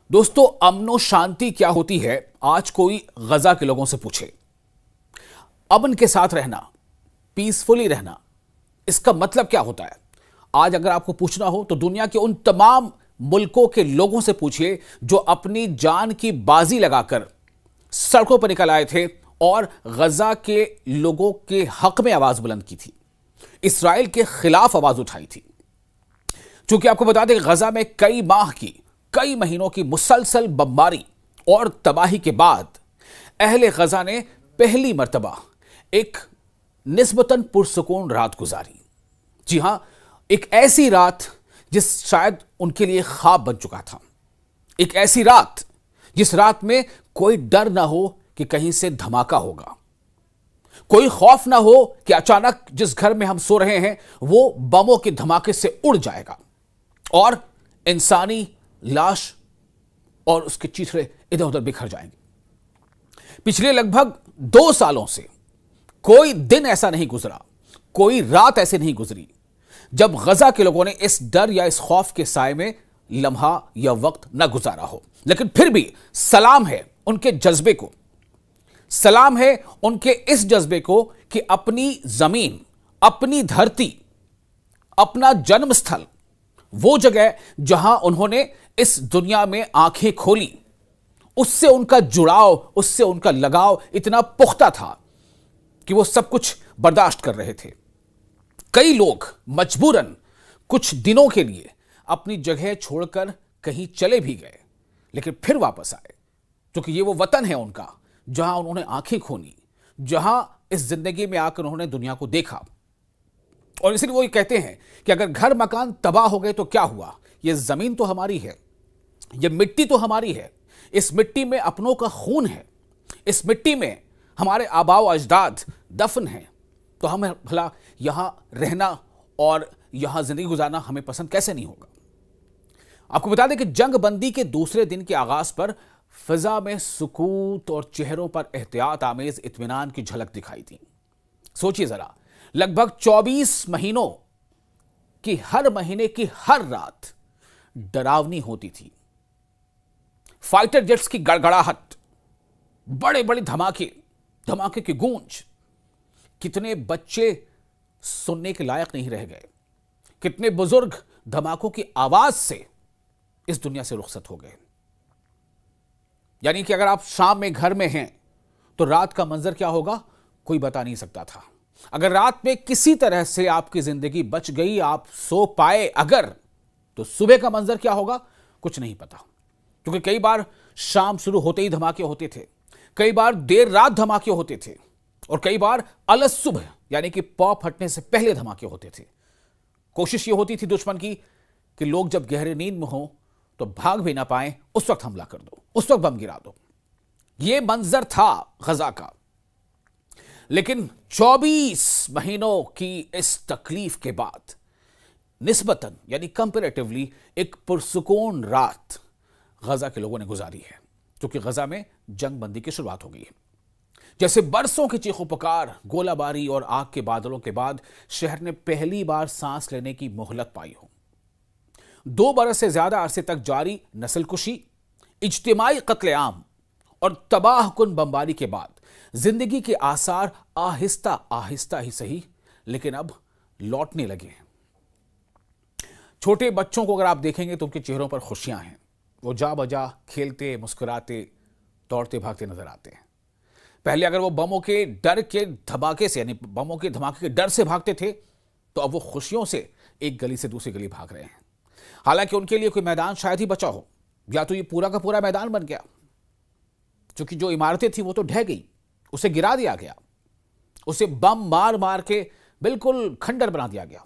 दोस्तों, अमन और शांति क्या होती है, आज कोई गजा के लोगों से पूछे। अमन के साथ रहना, पीसफुली रहना, इसका मतलब क्या होता है? आज अगर आपको पूछना हो तो दुनिया के उन तमाम मुल्कों के लोगों से पूछिए जो अपनी जान की बाजी लगाकर सड़कों पर निकल आए थे और गजा के लोगों के हक में आवाज बुलंद की थी, इसराइल के खिलाफ आवाज उठाई थी। चूंकि आपको बता दें, गजा में कई माह की, कई महीनों की मुसलसल बमबारी और तबाही के बाद अहले गजा ने पहली मर्तबा एक निस्बतन पुरसुकून रात गुजारी। जी हां, एक ऐसी रात जिस शायद उनके लिए ख्वाब बन चुका था। एक ऐसी रात जिस रात में कोई डर ना हो कि कहीं से धमाका होगा, कोई खौफ ना हो कि अचानक जिस घर में हम सो रहे हैं वो बमों के धमाके से उड़ जाएगा और इंसानी लाश और उसके चीथड़े इधर उधर बिखर जाएंगे। पिछले लगभग 2 सालों से कोई दिन ऐसा नहीं गुजरा, कोई रात ऐसे नहीं गुजरी जब गजा के लोगों ने इस डर या इस खौफ के साए में लम्हा या वक्त न गुजारा हो। लेकिन फिर भी सलाम है उनके जज्बे को, सलाम है उनके इस जज्बे को कि अपनी जमीन, अपनी धरती, अपना जन्म स्थल, वो जगह जहां उन्होंने इस दुनिया में आंखें खोली, उससे उनका जुड़ाव, उससे उनका लगाव इतना पुख्ता था कि वो सब कुछ बर्दाश्त कर रहे थे। कई लोग मजबूरन कुछ दिनों के लिए अपनी जगह छोड़कर कहीं चले भी गए, लेकिन फिर वापस आए, क्योंकि ये वो वतन है उनका जहां उन्होंने आंखें खोली, जहां इस जिंदगी में आकर उन्होंने दुनिया को देखा। और इसलिए वो ये कहते हैं कि अगर घर मकान तबाह हो गए तो क्या हुआ, ये जमीन तो हमारी है, ये मिट्टी तो हमारी है, इस मिट्टी में अपनों का खून है, इस मिट्टी में हमारे आबाओ अजदाद दफन हैं, तो हमें भला यहां रहना और यहां जिंदगी गुजारना हमें पसंद कैसे नहीं होगा। आपको बता दें कि जंग बंदी के दूसरे दिन के आगाज पर फिजा में सुकूत और चेहरों पर एहतियात आमेज इत्मीनान की झलक दिखाई दी। सोचिए जरा, लगभग 24 महीनों की हर महीने की हर रात डरावनी होती थी। फाइटर जेट्स की गड़गड़ाहट, बड़े बड़े धमाके, धमाके की गूंज, कितने बच्चे सुनने के लायक नहीं रह गए, कितने बुजुर्ग धमाकों की आवाज से इस दुनिया से रुखसत हो गए। यानी कि अगर आप शाम में घर में हैं तो रात का मंजर क्या होगा कोई बता नहीं सकता था। अगर रात में किसी तरह से आपकी जिंदगी बच गई, आप सो पाए अगर, तो सुबह का मंजर क्या होगा कुछ नहीं पता। क्योंकि कई बार शाम शुरू होते ही धमाके होते थे, कई बार देर रात धमाके होते थे और कई बार अलग सुबह यानी कि पौ फटने से पहले धमाके होते थे। कोशिश ये होती थी दुश्मन की कि लोग जब गहरे नींद में हो तो भाग भी ना पाए, उस वक्त हमला कर दो, उस वक्त बम गिरा दो। यह मंजर था गजा का। लेकिन 24 महीनों की इस तकलीफ के बाद निस्बतन यानी कंपैरेटिवली एक पुरसुकून रात गजा के लोगों ने गुजारी है, क्योंकि गजा में जंग बंदी की शुरुआत हो गई है। जैसे बरसों की चीखों पुकार, गोलाबारी और आग के बादलों के बाद शहर ने पहली बार सांस लेने की मोहलत पाई हो। 2 बरस से ज्यादा अरसे तक जारी नस्लकुशी, इज्तिमाई कत्लेआम और तबाहकुन बमबारी के बाद जिंदगी के आसार आहिस्ता आहिस्ता ही सही लेकिन अब लौटने लगे हैं। छोटे बच्चों को अगर आप देखेंगे तो उनके चेहरों पर खुशियां हैं, वो जा बजा खेलते, मुस्कुराते, दौड़ते भागते नजर आते हैं। पहले अगर वो बमों के डर के धमाके से यानी बमों के धमाके के डर से भागते थे, तो अब वो खुशियों से एक गली से दूसरी गली भाग रहे हैं। हालांकि उनके लिए कोई मैदान शायद ही बचा हो, या तो ये पूरा का पूरा मैदान बन गया, क्योंकि जो इमारतें थी वो तो ढह गई, उसे गिरा दिया गया, उसे बम मार मार के बिल्कुल खंडर बना दिया गया।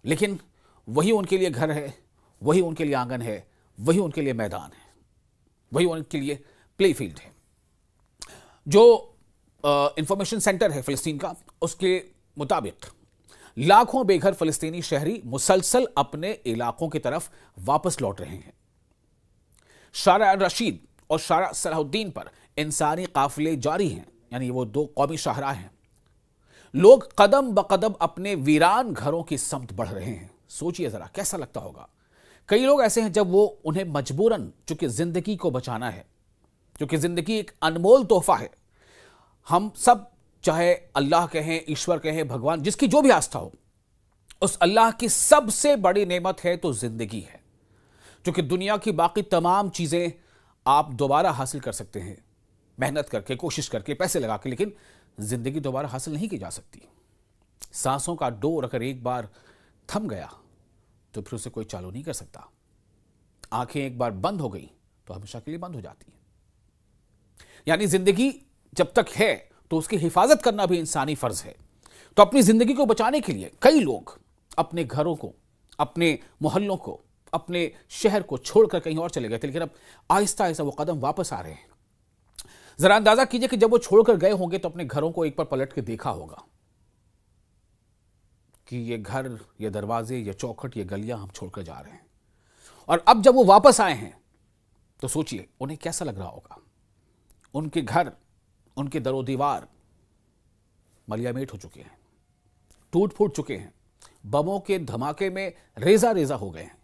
लेकिन वही उनके लिए घर है, वही उनके लिए आंगन है, वही उनके लिए मैदान है, वही उनके लिए प्ले फील्ड है। जो इंफॉर्मेशन सेंटर है फिलिस्तीन का, उसके मुताबिक लाखों बेघर फिलिस्तीनी शहरी मुसलसल अपने इलाकों की तरफ वापस लौट रहे हैं। शारा रशीद और शारा सलाहुद्दीन पर इंसानी काफिले जारी हैं, यानी वो 2 कौमी शाहराह हैं। लोग कदम ब कदम अपने वीरान घरों की समत बढ़ रहे हैं। सोचिए जरा, कैसा लगता होगा कई लोग ऐसे हैं जब वो उन्हें मजबूरन, चूंकि जिंदगी को बचाना है, क्योंकि जिंदगी एक अनमोल तोहफा है। हम सब, चाहे अल्लाह कहें, ईश्वर कहें, भगवान, जिसकी जो भी आस्था हो, उस अल्लाह की सबसे बड़ी नेमत है तो जिंदगी है। क्योंकि दुनिया की बाकी तमाम चीजें आप दोबारा हासिल कर सकते हैं, मेहनत करके, कोशिश करके, पैसे लगा के, लेकिन जिंदगी दोबारा हासिल नहीं की जा सकती। सांसों का डोर अगर एक बार थम गया तो फिर उसे कोई चालू नहीं कर सकता। आंखें एक बार बंद हो गई तो हमेशा के लिए बंद हो जाती है। यानी जिंदगी जब तक है तो उसकी हिफाजत करना भी इंसानी फर्ज है। तो अपनी जिंदगी को बचाने के लिए कई लोग अपने घरों को, अपने मोहल्लों को, अपने शहर को छोड़कर कहीं और चले गए थे, लेकिन अब आहिस्ता आहिस्ता वो कदम वापस आ रहे हैं। जरा अंदाजा कीजिए कि जब वो छोड़कर गए होंगे तो अपने घरों को एक बार पलट के देखा होगा कि ये घर, ये दरवाजे, ये चौखट, ये गलियां हम छोड़कर जा रहे हैं। और अब जब वो वापस आए हैं तो सोचिए उन्हें कैसा लग रहा होगा। उनके घर, उनके दरो दीवार मलियामेट हो चुके हैं, टूट फूट चुके हैं, बमों के धमाके में रेजा रेजा हो गए हैं।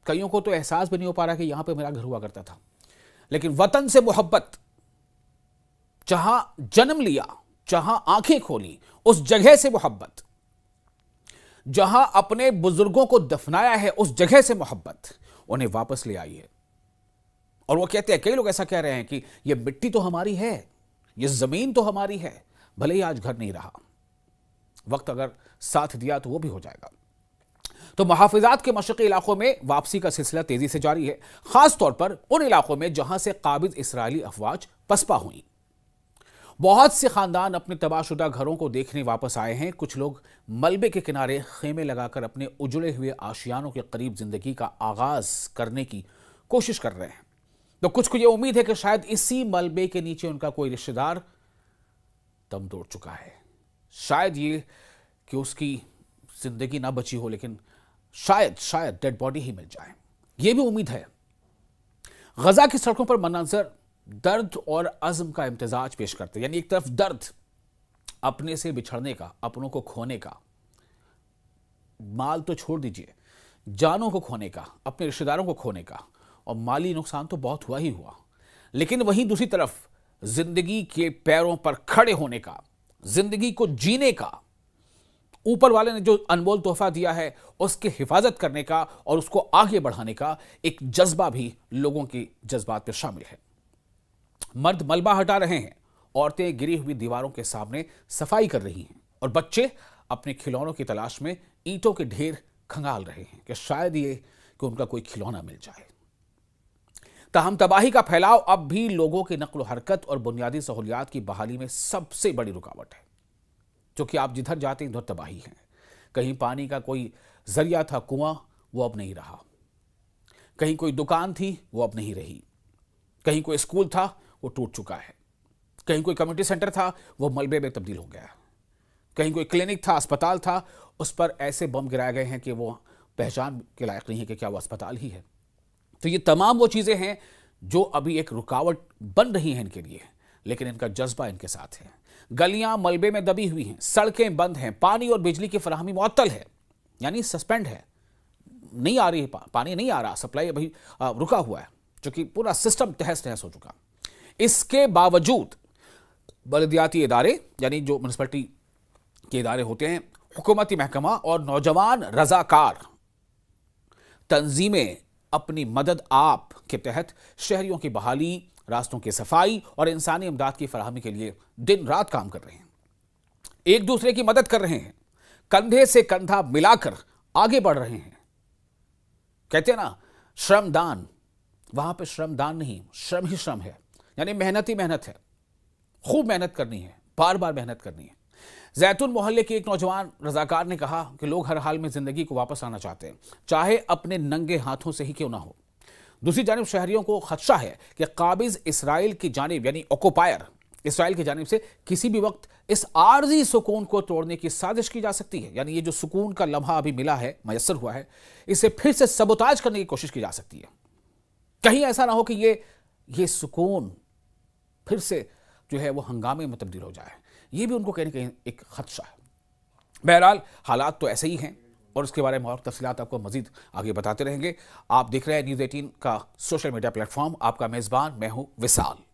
कईयों को तो एहसास भी नहीं हो पा रहा कि यहां पे मेरा घर हुआ करता था। लेकिन वतन से मोहब्बत, जहां जन्म लिया, जहां आंखें खोली, उस जगह से मोहब्बत, जहां अपने बुजुर्गों को दफनाया है, उस जगह से मोहब्बत उन्हें वापस ले आई है। और वो कहते हैं, कई लोग ऐसा कह रहे हैं कि ये मिट्टी तो हमारी है, ये जमीन तो हमारी है, भले ही आज घर नहीं रहा, वक्त अगर साथ दिया तो वो भी हो जाएगा। तो मुहाफिजात के मशरक़ी इलाकों में वापसी का सिलसिला तेजी से जारी है, खास तौर पर उन इलाकों में जहां से काबिज इसराइली अफवाज पसपा हुई। बहुत से खानदान अपने तबाहशुदा घरों को देखने वापस आए हैं। कुछ लोग मलबे के किनारे खेमे लगाकर अपने उजड़े हुए आशियानों के करीब जिंदगी का आगाज करने की कोशिश कर रहे हैं। तो कुछ को यह उम्मीद है कि शायद इसी मलबे के नीचे उनका कोई रिश्तेदार दम तोड़ चुका है। शायद ये कि उसकी जिंदगी ना बची हो, लेकिन शायद डेड बॉडी ही मिल जाए, ये भी उम्मीद है। गजा की सड़कों पर मनाजर दर्द और अज़्म का इम्तिजाज पेश करते हैं। यानी एक तरफ दर्द अपने से बिछड़ने का, अपनों को खोने का, माल तो छोड़ दीजिए, जानों को खोने का, अपने रिश्तेदारों को खोने का, और माली नुकसान तो बहुत हुआ ही हुआ। लेकिन वहीं दूसरी तरफ जिंदगी के पैरों पर खड़े होने का, जिंदगी को जीने का, ऊपर वाले ने जो अनमोल तोहफा दिया है उसकी हिफाजत करने का और उसको आगे बढ़ाने का एक जज्बा भी लोगों की जज्बात में शामिल है। मर्द मलबा हटा रहे हैं, औरतें गिरी हुई दीवारों के सामने सफाई कर रही हैं, और बच्चे अपने खिलौनों की तलाश में ईंटों के ढेर खंगाल रहे हैं कि शायद ये कि उनका कोई खिलौना मिल जाए। ताहम तबाही का फैलाव अब भी लोगों की नक्ल हरकत और बुनियादी सहूलियात की बहाली में सबसे बड़ी रुकावट है। क्योंकि आप जिधर जाते हैं उधर तबाही है। कहीं पानी का कोई जरिया था, कुआं, वो अब नहीं रहा। कहीं कोई दुकान थी, वो अब नहीं रही। कहीं कोई स्कूल था, वो टूट चुका है। कहीं कोई कम्युनिटी सेंटर था, वो मलबे में तब्दील हो गया। कहीं कोई क्लिनिक था, अस्पताल था, उस पर ऐसे बम गिराए गए हैं कि वो पहचान के लायक नहीं है कि क्या वो अस्पताल ही है। तो ये तमाम वो चीज़ें हैं जो अभी एक रुकावट बन रही हैं इनके लिए, लेकिन इनका जज्बा इनके साथ है। गलियां मलबे में दबी हुई हैं, सड़कें बंद हैं, पानी और बिजली की फराहमी मुअत्तल है, यानी सस्पेंड है, नहीं आ रही, पानी नहीं आ रहा, सप्लाई अभी रुका हुआ है, क्योंकि पूरा सिस्टम तहस नहस हो चुका। इसके बावजूद बलदियाती इदारे, यानी जो म्यूनिसिपैलिटी के इदारे होते हैं, हुकूमती महकमा और नौजवान रजाकार तंजीमें अपनी मदद आप के तहत शहरियों की बहाली, रास्तों की सफाई और इंसानी इमदाद की फराहमी के लिए दिन रात काम कर रहे हैं। एक दूसरे की मदद कर रहे हैं, कंधे से कंधा मिलाकर आगे बढ़ रहे हैं। कहते हैं ना, श्रमदान, वहां पे श्रमदान नहीं, श्रम ही श्रम है, यानी मेहनत ही मेहनत है। खूब मेहनत करनी है, बार बार मेहनत करनी है। जैतून मोहल्ले के एक नौजवान रजाकार ने कहा कि लोग हर हाल में जिंदगी को वापस आना चाहते हैं, चाहे अपने नंगे हाथों से ही क्यों ना हो। दूसरी जानिब शहरियों को खदशा है कि काबिज इसराइल की जानिब, यानी ऑक्युपायर इसराइल की जानिब से किसी भी वक्त इस आर्जी सुकून को तोड़ने की साजिश की जा सकती है। यानी ये जो सुकून का लम्हा अभी मिला है, मयसर हुआ है, इसे फिर से सबोताज करने की कोशिश की जा सकती है। कहीं ऐसा ना हो कि ये सुकून फिर से जो है वो हंगामे में तब्दील हो जाए। ये भी उनको कहीं ना कहीं एक खदशा है। बहरहाल हालात तो ऐसे ही हैं और उसके बारे में और तफसीलात आपको मजीद आगे बताते रहेंगे। आप देख रहे हैं न्यूज़ 18 का सोशल मीडिया प्लेटफॉर्म। आपका मेज़बान मैं हूं विशाल।